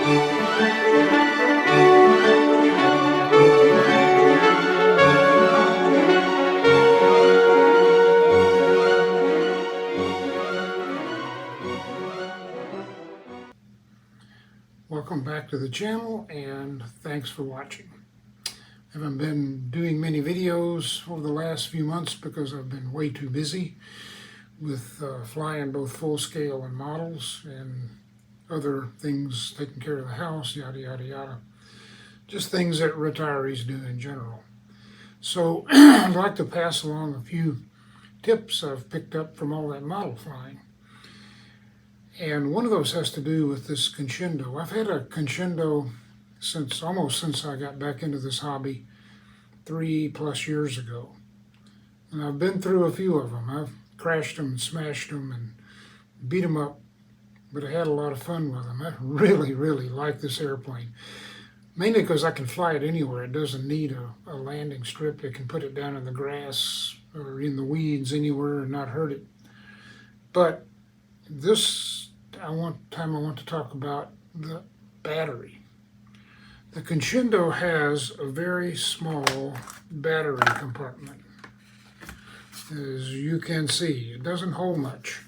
Welcome back to the channel, and thanks for watching. I haven't been doing many videos over the last few months because I've been way too busy with flying both full scale and models and other things, taking care of the house, yada yada yada. Just things that retirees do in general. So I'd like to pass along a few tips I've picked up from all that model flying. And one of those has to do with this Conscendo. I've had a Conscendo almost since I got back into this hobby 3+ years ago. And I've been through a few of them. I've crashed them and smashed them and beat them up, but I had a lot of fun with them. I really, really like this airplane. Mainly because I can fly it anywhere. It doesn't need a landing strip. It can put it down in the grass or in the weeds anywhere and not hurt it. But this I want to talk about the battery. The Conscendo has a very small battery compartment. As you can see, it doesn't hold much.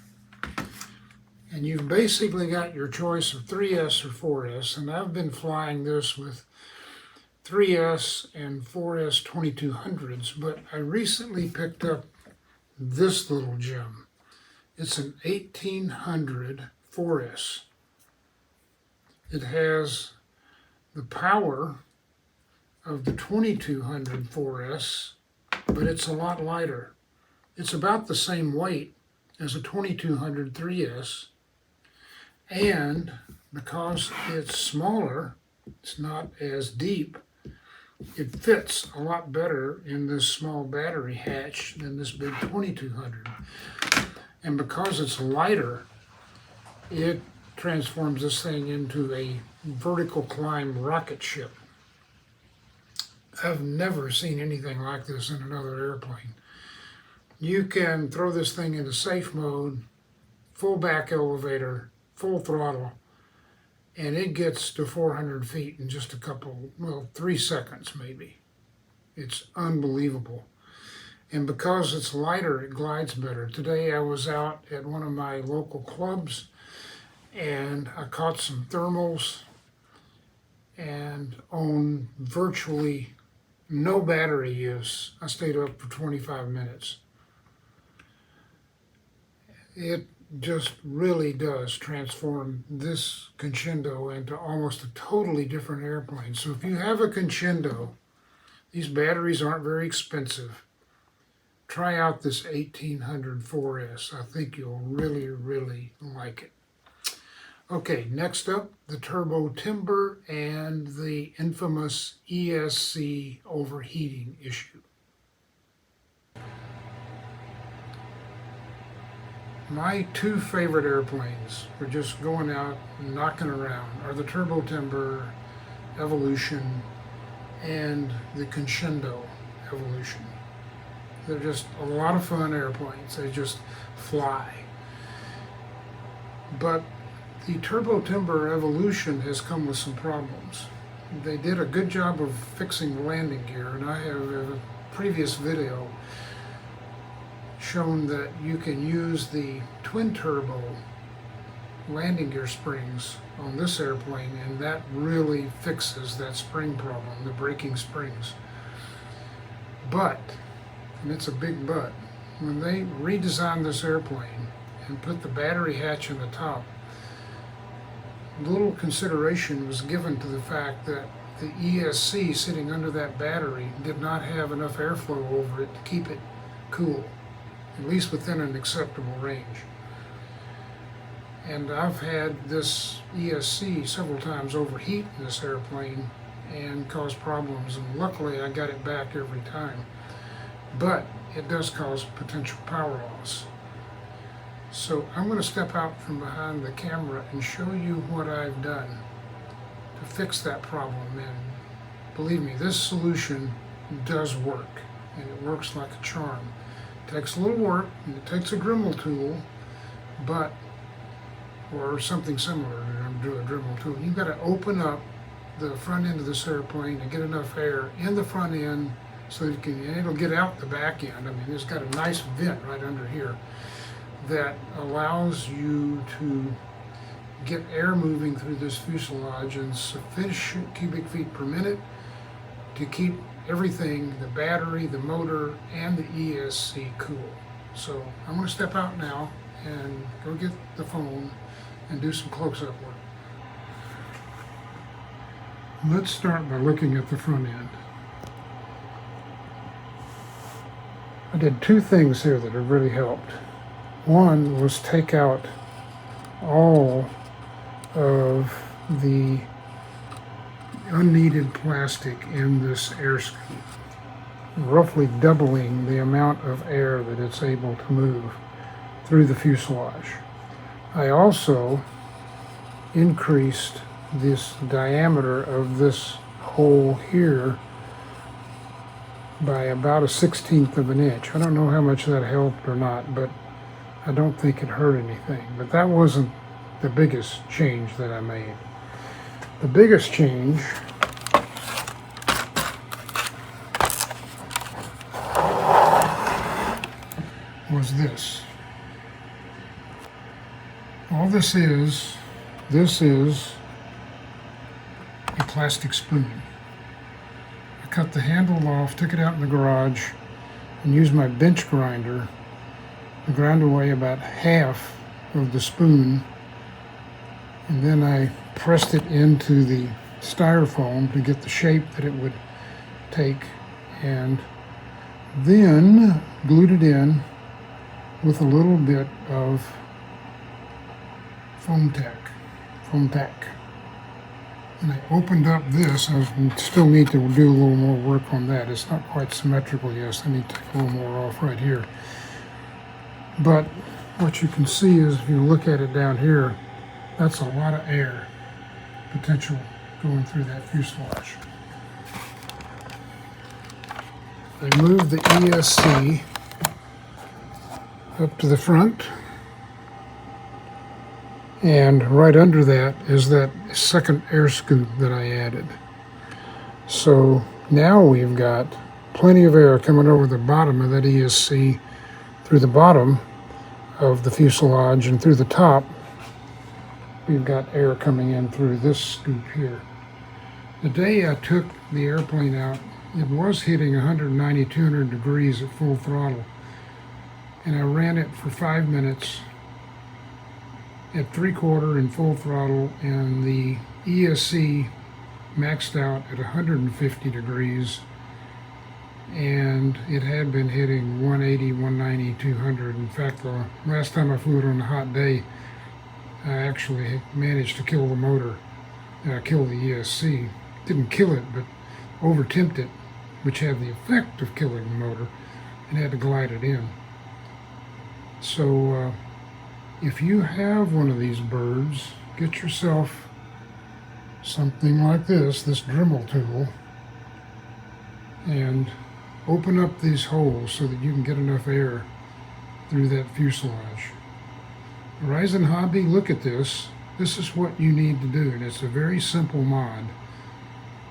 And you've basically got your choice of 3S or 4S, and I've been flying this with 3S and 4S 2200s, but I recently picked up this little gem. It's an 1800 4S. It has the power of the 2200 4S, but it's a lot lighter. It's about the same weight as a 2200 3S, and because it's smaller, it's not as deep, it fits a lot better in this small battery hatch than this big 2200. And because it's lighter, it transforms this thing into a vertical climb rocket ship. I've never seen anything like this in another airplane. You can throw this thing into safe mode, full back elevator, full throttle, and it gets to 400 feet in just 3 seconds maybe. It's unbelievable. And because it's lighter, it glides better. Today I was out at one of my local clubs and I caught some thermals, and on virtually no battery use, I stayed up for 25 minutes. It just really does transform this Conscendo into almost a totally different airplane. So if you have a Conscendo, these batteries aren't very expensive. Try out this 1800 4S. I think you'll really, really like it. Okay, next up, the turbo timber and the infamous ESC overheating issue. My two favorite airplanes for just going out and knocking around are the Turbo Timber Evolution and the Conscendo Evolution. They're just a lot of fun airplanes. They just fly. But the Turbo Timber Evolution has come with some problems. They did a good job of fixing the landing gear, and I have in a previous video shown that you can use the twin turbo landing gear springs on this airplane, and that really fixes that spring problem, the breaking springs. But, and it's a big but, when they redesigned this airplane and put the battery hatch in the top, little consideration was given to the fact that the ESC sitting under that battery did not have enough airflow over it to keep it cool, at least within an acceptable range. And I've had this ESC several times overheat in this airplane and cause problems, and luckily I got it back every time. But it does cause potential power loss. So I'm going to step out from behind the camera and show you what I've done to fix that problem. And believe me, this solution does work, and it works like a charm. It takes a little work, and it takes a Dremel tool, or something similar. do a Dremel tool. You've got to open up the front end of this airplane to get enough air in the front end so that and it'll get out the back end. I mean, it's got a nice vent right under here that allows you to get air moving through this fuselage in sufficient cubic feet per minute to keep everything, the battery, the motor, and the ESC cool. So I'm going to step out now and go get the phone and do some close-up work. Let's start by looking at the front end. I did two things here that have really helped. One was take out all of the unneeded plastic in this air scoop, roughly doubling the amount of air that it's able to move through the fuselage. I also increased this diameter of this hole here by about 1/16 of an inch. I don't know how much that helped or not, but I don't think it hurt anything. But that wasn't the biggest change that I made. The biggest change was this. All this is a plastic spoon. I cut the handle off, took it out in the garage, and used my bench grinder to grind away about half of the spoon, and then I pressed it into the styrofoam to get the shape that it would take, and then glued it in with a little bit of foam tack. And I opened up this. I still need to do a little more work on that. It's not quite symmetrical yet. I need to take a little more off right here. But what you can see is, if you look at it down here, that's a lot of air potential going through that fuselage. I moved the ESC up to the front, and right under that is that second air scoop that I added. So now we've got plenty of air coming over the bottom of that ESC, through the bottom of the fuselage, and through the top we've got air coming in through this scoop here. The day I took the airplane out, it was hitting 190, 200 degrees at full throttle, and I ran it for 5 minutes at 3/4 and full throttle, and the ESC maxed out at 150 degrees, and it had been hitting 180, 190, 200. In fact, the last time I flew it on a hot day, I actually managed to kill the motor, kill the ESC. Didn't kill it, but over-temped it, which had the effect of killing the motor, and had to glide it in. So if you have one of these birds, get yourself something like this Dremel tool, and open up these holes so that you can get enough air through that fuselage. Horizon Hobby, look at this. This is what you need to do, and it's a very simple mod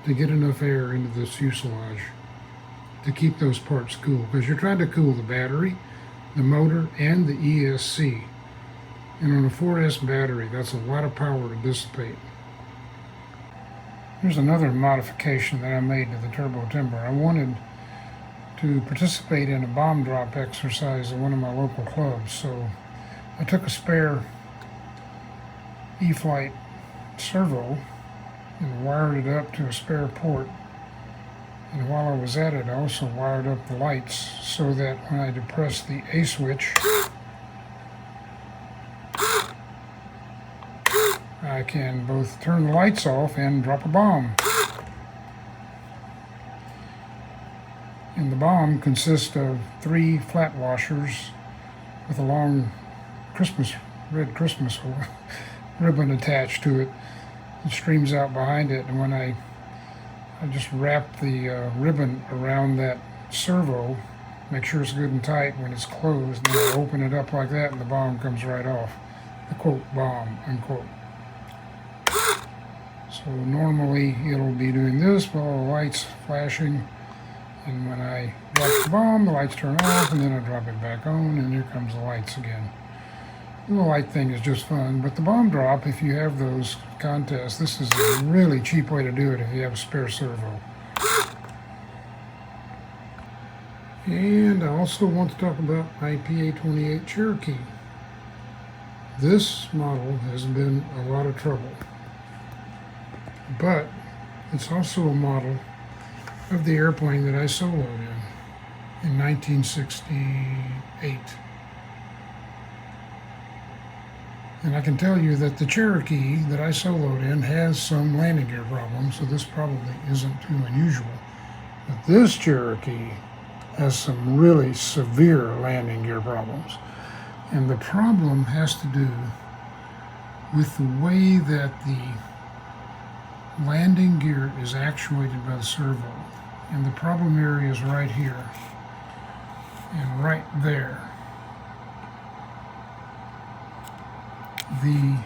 to get enough air into this fuselage to keep those parts cool, because you're trying to cool the battery, the motor, and the ESC. And on a 4S battery, that's a lot of power to dissipate. Here's another modification that I made to the Turbo Timber. I wanted to participate in a bomb drop exercise at one of my local clubs, so I took a spare E-Flight servo and wired it up to a spare port. And while I was at it, I also wired up the lights so that when I depress the A switch, I can both turn the lights off and drop a bomb. And the bomb consists of 3 flat washers with a long red Christmas ribbon attached to it. It streams out behind it, and when I just wrap the ribbon around that servo, make sure it's good and tight when it's closed, and then I open it up like that, and the bomb comes right off. The quote, bomb, unquote. So normally it'll be doing this while the light's flashing, and when I drop the bomb, the lights turn off, and then I drop it back on, and here comes the lights again. The light thing is just fun, but the bomb drop, if you have those contests, this is a really cheap way to do it if you have a spare servo. And I also want to talk about my PA-28 Cherokee. This model has been a lot of trouble, but it's also a model of the airplane that I soloed in 1968. And I can tell you that the Cherokee that I soloed in has some landing gear problems, so this probably isn't too unusual. But this Cherokee has some really severe landing gear problems. And the problem has to do with the way that the landing gear is actuated by the servo. And the problem area is right here and right there. The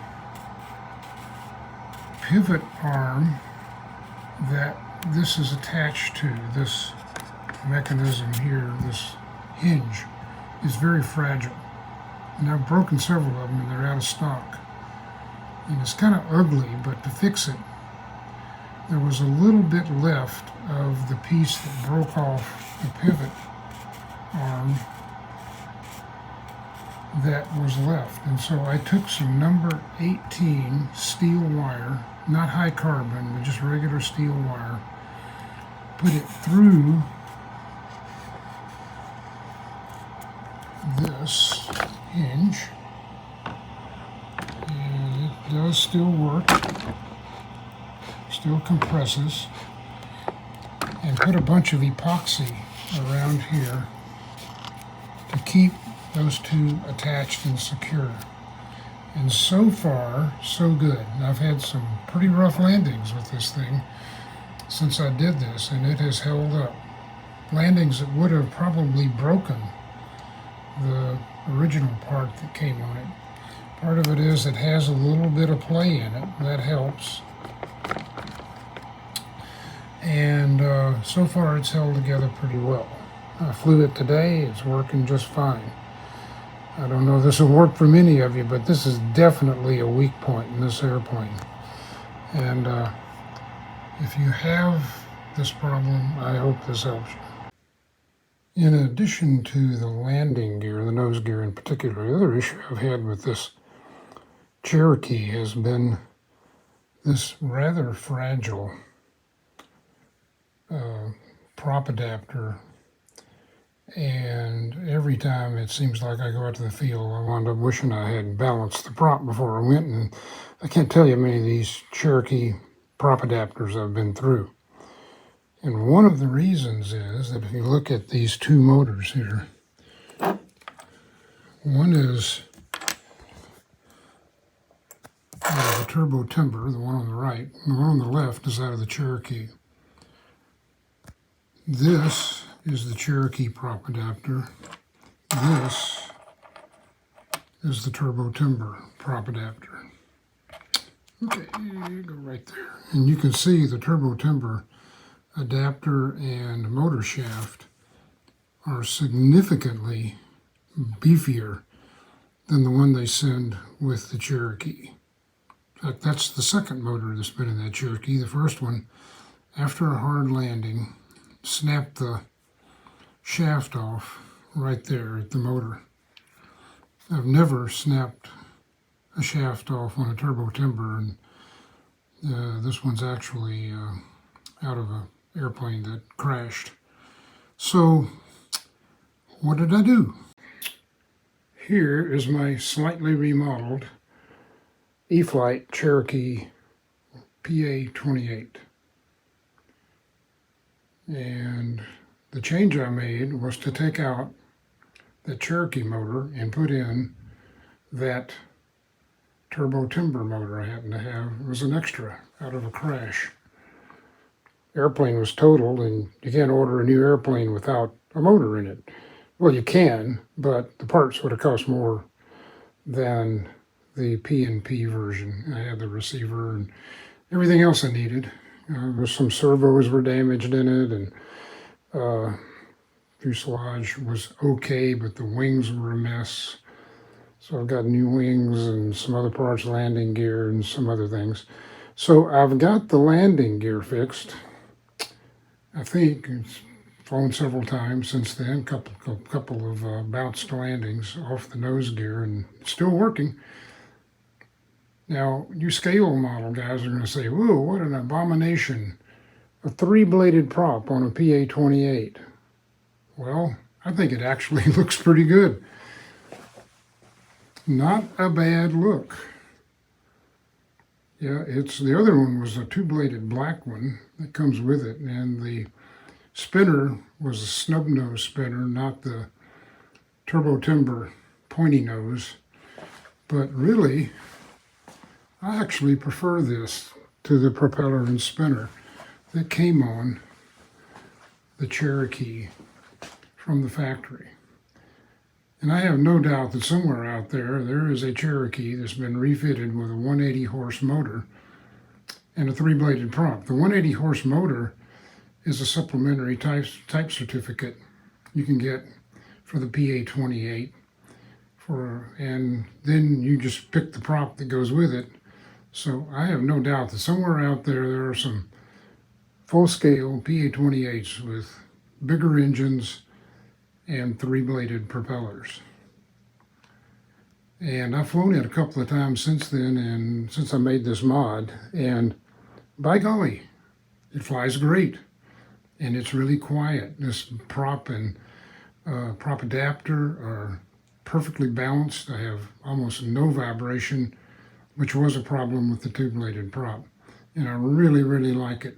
pivot arm that this is attached to, this mechanism here, this hinge, is very fragile. And I've broken several of them and they're out of stock. And it's kind of ugly, but to fix it, there was a little bit left of the piece that broke off the pivot arm that was left. And so I took some number 18 steel wire, not high carbon, but just regular steel wire, put it through this hinge, and it does still work, still compresses, and put a bunch of epoxy around here to keep those two attached and secure. And so far, so good. And I've had some pretty rough landings with this thing since I did this, and it has held up. Landings that would have probably broken the original part that came on it. Part of it is it has a little bit of play in it. That helps. And so far it's held together pretty well. I flew it today. It's working just fine. I don't know if this will work for many of you, but this is definitely a weak point in this airplane. And if you have this problem, I hope this helps you. In addition to the landing gear, the nose gear in particular, the other issue I've had with this Cherokee has been this rather fragile prop adapter. And every time it seems like I go out to the field, I wind up wishing I had balanced the prop before I went. And I can't tell you how many of these Cherokee prop adapters I've been through. And one of the reasons is that if you look at these two motors here, one is the turbo timber, the one on the right, and the one on the left is out of the Cherokee. This is the Cherokee prop adapter. This is the turbo timber prop adapter. Okay, go right there. And you can see the turbo timber adapter and motor shaft are significantly beefier than the one they send with the Cherokee. In fact, that's the second motor that's been in that Cherokee. The first one, after a hard landing, snapped the shaft off right there at the motor. I've never snapped a shaft off on a turbo timber, and this one's actually out of an airplane that crashed. So what did I do? Here is my slightly remodeled E-flite Cherokee PA-28. And the change I made was to take out the Cherokee motor and put in that turbo timber motor I happen to have. It was an extra out of a crash. Airplane was totaled, and you can't order a new airplane without a motor in it. Well, you can, but the parts would have cost more than the P&P version. I had the receiver and everything else I needed. There's some servos were damaged in it, and fuselage was okay, but the wings were a mess. So I've got new wings and some other parts, landing gear and some other things. So I've got the landing gear fixed. I think it's flown several times since then, couple of bounced landings off the nose gear, and it's still working. Now, you scale model guys are going to say, whoa, what an abomination. A 3-bladed prop on a PA-28. Well, I think it actually looks pretty good. Not a bad look. Yeah, the other one was a 2-bladed black one that comes with it, and the spinner was a snub nose spinner, not the turbo timber pointy nose. But really, I actually prefer this to the propeller and spinner that came on the Cherokee from the factory. And I have no doubt that somewhere out there is a Cherokee that's been refitted with a 180 horse motor and a 3-bladed prop. The 180 horse motor is a supplementary type certificate you can get for the PA-28, and then you just pick the prop that goes with it. So I have no doubt that somewhere out there are some full-scale PA-28s with bigger engines and 3-bladed propellers. And I've flown it a couple of times since then, and since I made this mod, and by golly, it flies great. And it's really quiet. This prop and prop adapter are perfectly balanced. I have almost no vibration, which was a problem with the 2-bladed prop. And I really, really like it.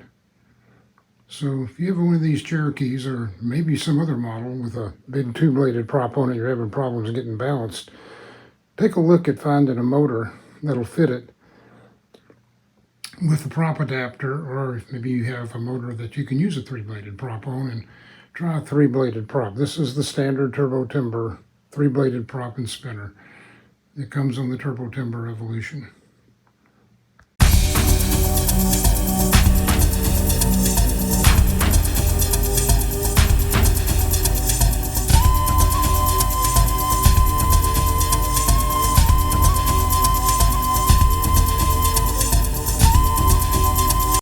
So if you have one of these Cherokees, or maybe some other model with a big 2-bladed prop on it, you're having problems getting balanced, take a look at finding a motor that'll fit it with the prop adapter, or maybe you have a motor that you can use a 3-bladed prop on, and try a 3-bladed prop. This is the standard Turbo Timber 3-bladed prop and spinner. It comes on the Turbo Timber Evolution.